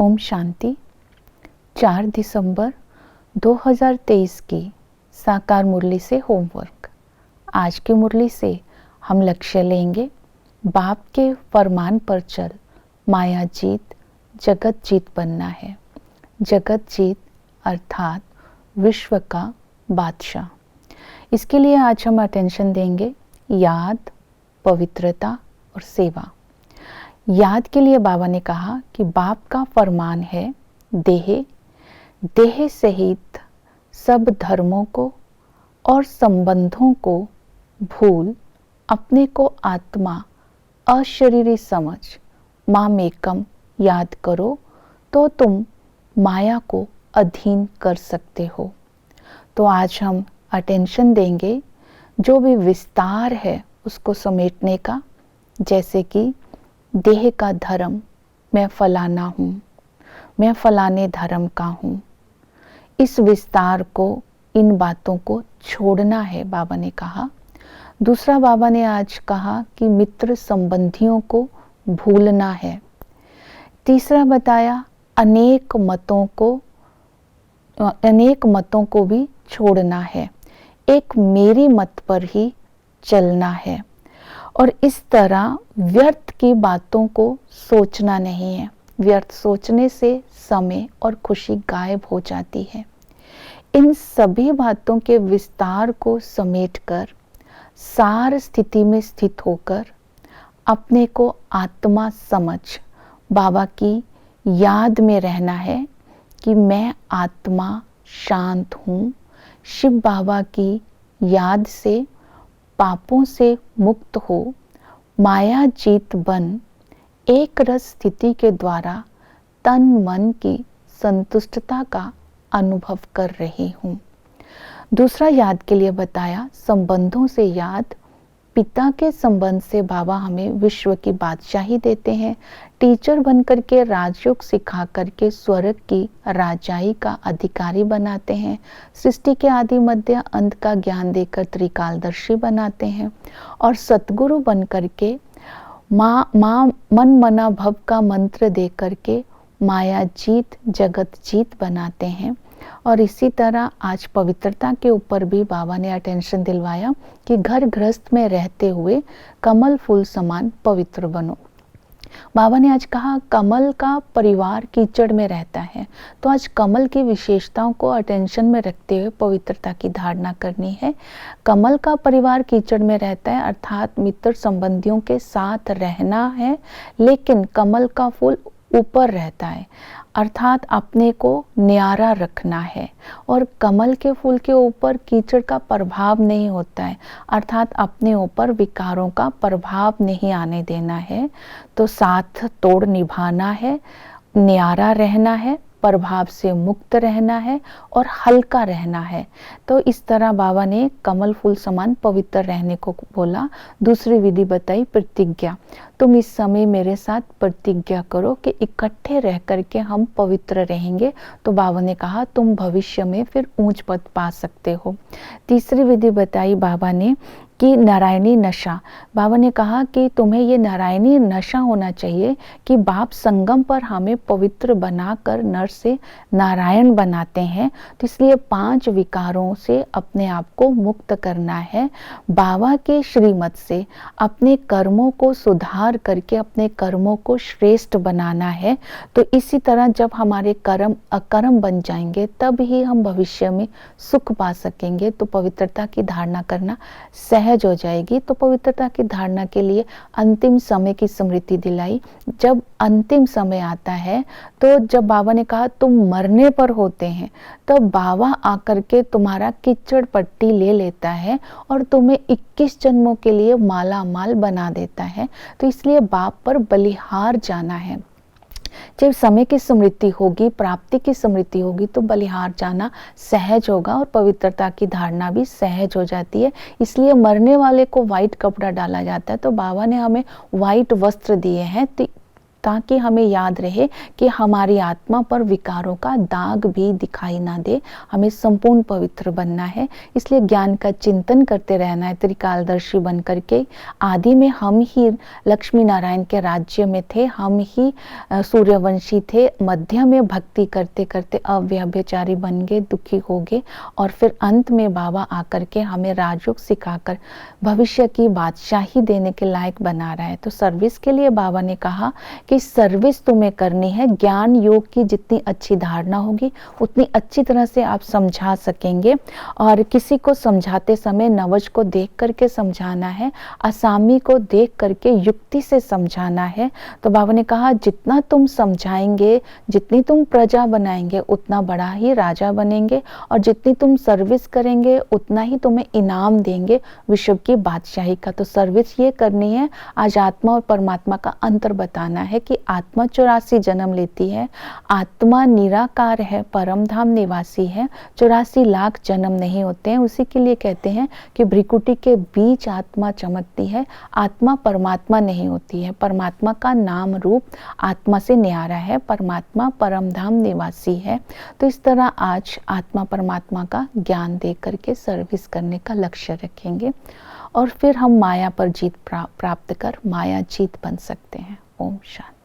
ओम शांति। 4 दिसंबर 2023 की साकार मुरली से होमवर्क। आज की मुरली से हम लक्ष्य लेंगे, बाप के फरमान पर चल, माया जीत जगत जीत बनना है। जगत जीत अर्थात विश्व का बादशाह। इसके लिए आज हम अटेंशन देंगे याद, पवित्रता और सेवा। याद के लिए बाबा ने कहा कि बाप का फरमान है, देह सहित सब धर्मों को और संबंधों को भूल अपने को आत्मा अशरीरी समझ मामेकम याद करो तो तुम माया को अधीन कर सकते हो। तो आज हम अटेंशन देंगे जो भी विस्तार है उसको समेटने का, जैसे कि देह का धर्म, मैं फलाना हूँ, मैं फलाने धर्म का हूँ। इस विस्तार को, इन बातों को छोड़ना है, बाबा ने कहा। दूसरा बाबा ने आज कहा कि मित्र संबंधियों को भूलना है। तीसरा बताया अनेक मतों को भी छोड़ना है, एक मेरी मत पर ही चलना है। और इस तरह व्यर्थ की बातों को सोचना नहीं है। व्यर्थ सोचने से समय और खुशी गायब हो जाती है। इन सभी बातों के विस्तार को समेटकर, सार स्थिति में स्थित होकर अपने को आत्मा समझ बाबा की याद में रहना है कि मैं आत्मा शांत हूँ। शिव बाबा की याद से पापों से मुक्त हो, माया जीत बन एक रस स्थिति के द्वारा तन मन की संतुष्टता का अनुभव कर रही हूँ। दूसरा याद के लिए बताया संबंधों से याद। पिता के संबंध से बाबा हमें विश्व की बादशाही देते हैं। टीचर बनकर के राजयोग सिखा करके स्वर्ग की राजाई का अधिकारी बनाते हैं। सृष्टि के आदि मध्य अंत का ज्ञान देकर त्रिकालदर्शी बनाते हैं। और सतगुरु बनकर के मन मना भव का मंत्र दे करके माया जीत जगत जीत बनाते हैं। और इसी तरह आज पवित्रता के ऊपर भी बाबा ने अटेंशन दिलवाया कि घर गृहस्थ में रहते हुए कमल फूल समान पवित्र बनो। बाबा ने आज कहा कमल का परिवार कीचड़ में रहता है, तो आज कमल की विशेषताओं को अटेंशन में रखते हुए पवित्रता की धारणा करनी है। कमल का परिवार कीचड़ में रहता है अर्थात मित्र संबंधियों के साथ रहना है, लेकिन कमल का फूल ऊपर रहता है अर्थात अपने को न्यारा रखना है। और कमल के फूल के ऊपर कीचड़ का प्रभाव नहीं होता है अर्थात अपने ऊपर विकारों का प्रभाव नहीं आने देना है। तो साथ तोड़ निभाना है, न्यारा रहना है, प्रभाव से मुक्त रहना है और हल्का रहना है। तो इस तरह बाबा ने कमल फूल समान पवित्र रहने को बोला। दूसरी विधि बताई प्रतिज्ञा। तुम इस समय मेरे साथ प्रतिज्ञा करो कि इकट्ठे रह करके हम पवित्र रहेंगे। तो बाबा ने कहा तुम भविष्य में फिर ऊंच पद पा सकते हो। तीसरी विधि बताई बाबा ने कि नारायणी नशा। बाबा ने कहा कि तुम्हें ये नारायणी नशा होना चाहिए कि बाप संगम पर हमें पवित्र बनाकर नर से नारायण बनाते हैं। तो इसलिए 5 विकारों से अपने आप को मुक्त करना है। बाबा के श्रीमत से अपने कर्मों को सुधार करके अपने कर्मों को श्रेष्ठ बनाना है। तो इसी तरह जब हमारे कर्म अकर्म बन जाएंगे तब ही हम भविष्य में सुख पा सकेंगे। तो पवित्रता की धारणा करना सहज हो जाएगी। तो पवित्रता की धारणा के लिए अंतिम समय की स्मृति दिलाई। जब अंतिम समय आता है तो जब बाबा ने कहा तुम मरने पर होते हैं, तो बाबा आकर के तुम्हारा कीचड़ पट्टी ले लेता है और तुम्हें 21 जन्मों के लिए माला माल बना देता है। तो इसलिए बाप पर बलिहार जाना है। जब समय की स्मृति होगी, प्राप्ति की स्मृति होगी, तो बलिहार जाना सहज होगा और पवित्रता की धारणा भी सहज हो जाती है। इसलिए मरने वाले को व्हाइट कपड़ा डाला जाता है। तो बाबा ने हमें व्हाइट वस्त्र दिए हैं ताकि हमें याद रहे कि हमारी आत्मा पर विकारों का दाग भी दिखाई ना दे। हमें संपूर्ण पवित्र बनना है, इसलिए ज्ञान का चिंतन करते रहना है, त्रिकालदर्शी बन करके। आदि में हम ही लक्ष्मी नारायण के राज्य में थे, हम ही सूर्यवंशी थे। मध्य में भक्ति करते करते अव्यभिचारी बन गए, दुखी हो गए, और फिर अंत में बाबा आकर के हमें राजयोग सिखाकर भविष्य की बादशाही देने के लायक बना रहा है। तो सर्विस के लिए बाबा ने कहा कि सर्विस तुम्हें करनी है। ज्ञान योग की जितनी अच्छी धारणा होगी उतनी अच्छी तरह से आप समझा सकेंगे, और किसी को समझाते समय नवज को देख करके समझाना है, असामी को देख करके युक्ति से समझाना है। तो बाबा ने कहा जितना तुम समझाएंगे, जितनी तुम प्रजा बनाएंगे, उतना बड़ा ही राजा बनेंगे, और जितनी तुम सर्विस करेंगे उतना ही तुम्हें इनाम देंगे विश्व की बादशाही का। तो सर्विस ये करनी है। आज आत्मा और परमात्मा का अंतर बताना है कि आत्मा 84 जन्म लेती है, आत्मा निराकार है, परम धाम निवासी है, 84 लाख जन्म नहीं होते हैं। उसी के लिए कहते हैं कि भ्रिकुटी के बीच आत्मा चमकती है, आत्मा परमात्मा नहीं होती है। परमात्मा का नाम रूप आत्मा से न्यारा है, परमात्मा परम धाम निवासी है। तो इस तरह आज आत्मा परमात्मा का ज्ञान दे करके सर्विस करने का लक्ष्य रखेंगे, और फिर हम माया पर जीत प्राप्त कर माया जीत बन सकते हैं। ओम शांति।